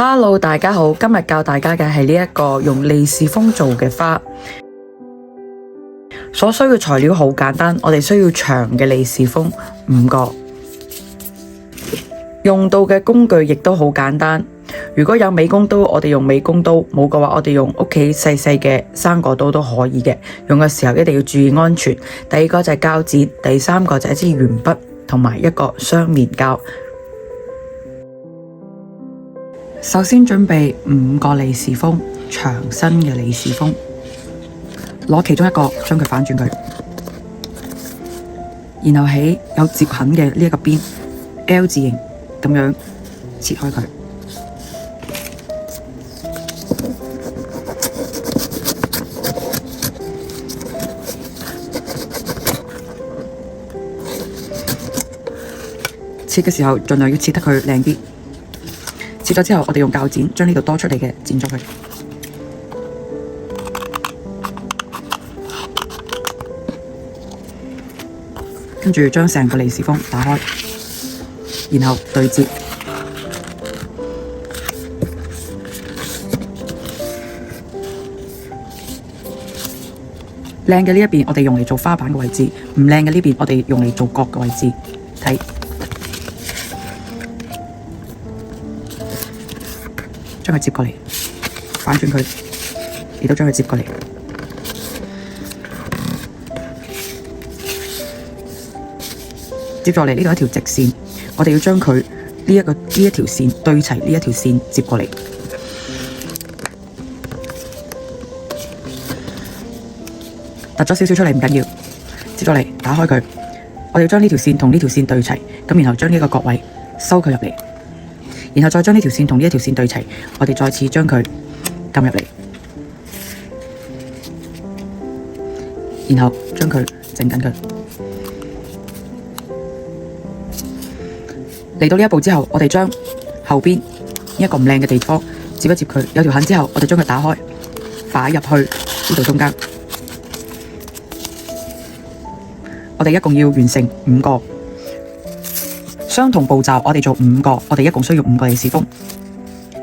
Hello，大家好，今日教大家嘅係呢一個用利是封做嘅花。所需嘅材料好簡單，我哋需要長嘅利是封5個，用到嘅工具亦都好簡單。如果有美工刀，我哋用美工刀；冇嘅話，我哋用屋企細細嘅生果刀都可以嘅。用嘅時候一定要注意安全。第二個就係膠剪，第三個就係一支鉛筆同埋一個雙面膠。首先準備5個利是封，長身嘅利是封，攞其中一個將佢反轉佢，然後喺有折痕嘅呢一個邊 L 字形咁樣切開佢。切嘅時候盡量要切得佢靚啲。切咗之後，我哋用鉸剪將呢度多出嚟嘅剪咗佢，跟住將成個利是封打開，然後對折。靚嘅呢一邊我哋用嚟做花瓣嘅位置，唔靚嘅呢邊我哋用嚟做角嘅位置。睇。將佢接過嚟，反轉佢，亦都將佢接過嚟。接落嚟呢度一條直線，我哋要將佢呢一條線對齊呢一條線接過嚟。突咗少少出嚟唔緊要，接咗嚟打開佢，我哋要將呢條線同呢條線對齊，咁然後將呢個角位收佢入嚟。然後再將呢條線同呢一條線對齊，我哋再次將佢撳入嚟，然後將佢整緊佢。嚟到呢一步之後，我哋將後邊一個唔靚嘅地方接一接佢，有條痕之後，我哋將佢打開，擺入去呢度中間。我哋一共要完成5個。相同步驟，我哋做5個，我哋一共需要5個利是封。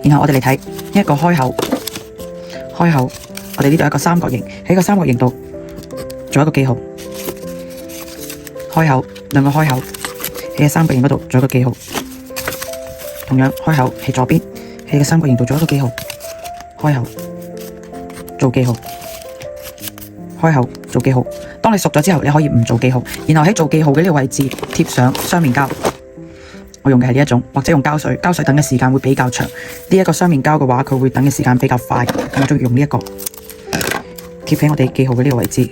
然後我哋嚟睇一個開口，我哋呢度一個三角形，喺個三角形度做一個記號。開口兩個開口喺個三角形嗰度做一個記號，同樣開口喺左邊喺個三角形度做一個記號，開口做記號，開口做記號。當你熟咗之後，你可以唔做記號，然後喺做記號嘅呢個位置貼上雙面膠。我用嘅係呢一種，或者用膠水，膠水等嘅時間會比較長。呢一個雙面膠嘅話，佢會等嘅時間比較快。咁我中意用呢一個貼喺我哋記號嘅呢個位置。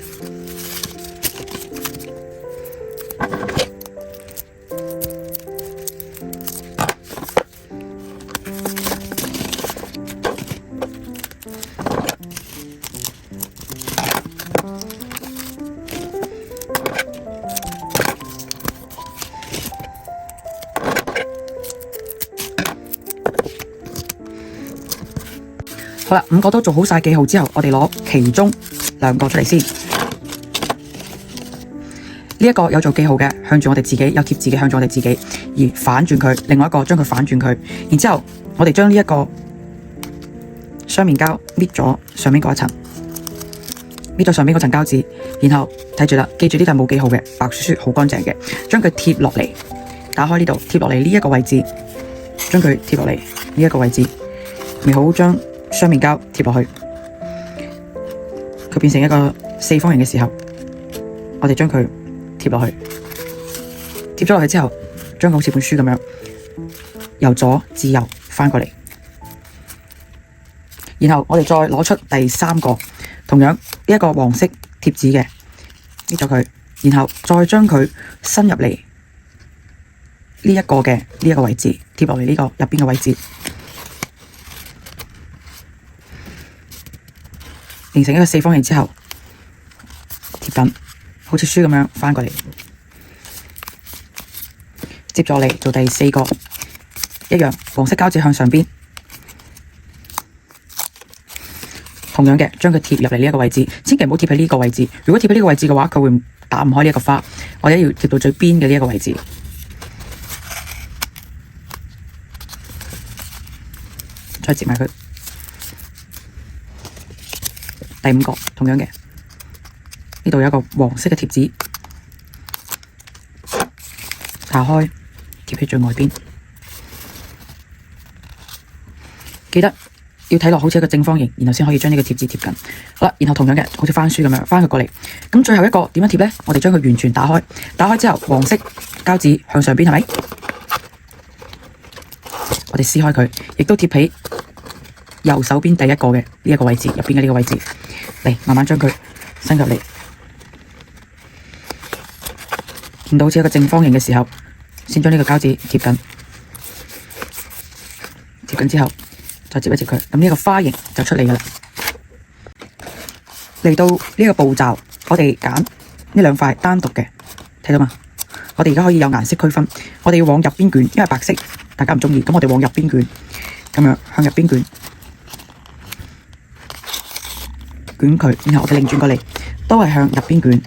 好啦，5個都做好晒記號之後，我哋攞其中2個出嚟先。呢一個有做記號嘅，向住我哋自己；有貼字嘅，向住我哋自己。而反轉佢，另外一個將佢反轉佢。然之後，我哋將呢一個雙面膠搣咗上面嗰一層，搣咗上面嗰層膠紙。然後睇住啦，記住呢度係冇記號嘅，白雪雪好乾淨嘅。將佢貼落嚟，打開呢度，貼落嚟呢一個位置，將佢貼落嚟呢一個位置，未好將雙面膠貼落去，佢變成一個四方形嘅時候，我哋將佢貼落去，貼咗落去之後，將佢好似本書咁樣由左至右翻過嚟，然後我哋再攞出第3個，同樣呢一個黃色貼紙嘅，搣咗佢，然後再將佢伸入嚟呢一個嘅呢一個位置，貼落嚟呢個入邊嘅位置。形成一個四方形之後，貼緊，好似書咁樣翻過嚟。接咗嚟做第4個，一樣黃色膠紙向上邊，同樣嘅將佢貼入嚟呢一個位置，千祈唔好貼喺呢個位置。如果貼喺呢個位置嘅話，佢會打唔開呢一個花。我哋要貼到最邊嘅呢一個位置。再接埋佢。第5個同樣嘅，呢度有一個黃色嘅貼紙，打開貼喺最外邊，記得要睇落好似一個正方形，然後先可以將呢個貼紙貼緊。好啦，然後同樣嘅，好似翻書咁樣翻佢過嚟。咁最後一個點樣貼呢？我哋將佢完全打開，打開之後黃色膠紙向上邊係咪？我哋撕開佢，亦都貼喺右手邊第一個嘅呢一個位置入邊嘅呢個位置，嚟慢慢將佢伸入嚟，見到好似一個正方形嘅時候，先將呢個膠紙貼緊，貼緊之後再接一接佢，咁呢個花形就出嚟噶啦。嚟到呢個步驟，我哋揀呢兩塊單獨嘅，睇到嘛？我哋而家可以有顏色區分，我哋要往入邊捲，因為白色大家唔中意，咁我哋往入邊捲，咁樣向入邊捲。捲佢，然後我哋擰轉過嚟，都係向入邊捲，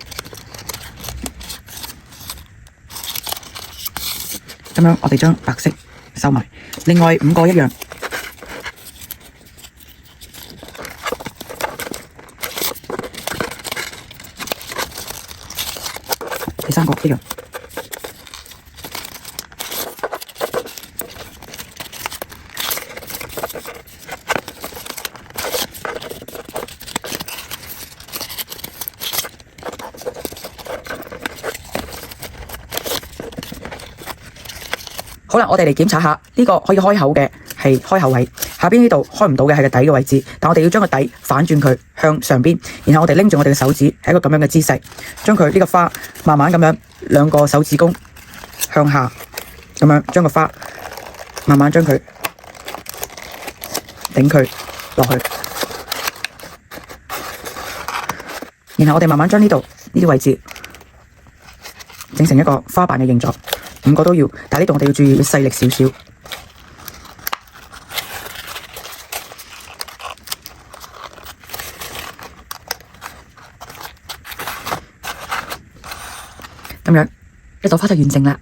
咁樣我哋將白色收埋。另外5個一樣，第3個一樣。好啦，我哋嚟檢查下呢個可以開口嘅係開口位，下邊呢度開唔到嘅係個底嘅位置，但我哋要將個底反轉佢向上邊，然後我哋拎住我哋嘅手指係一個咁樣嘅姿勢，將佢呢個花慢慢咁樣2個手指公向下咁樣將個花慢慢將佢頂佢落去，然後我哋慢慢將呢度呢啲位置整成一個花瓣嘅形狀。5個都要，但係呢度我哋要注意要細力少少。咁樣一朵花就完成啦。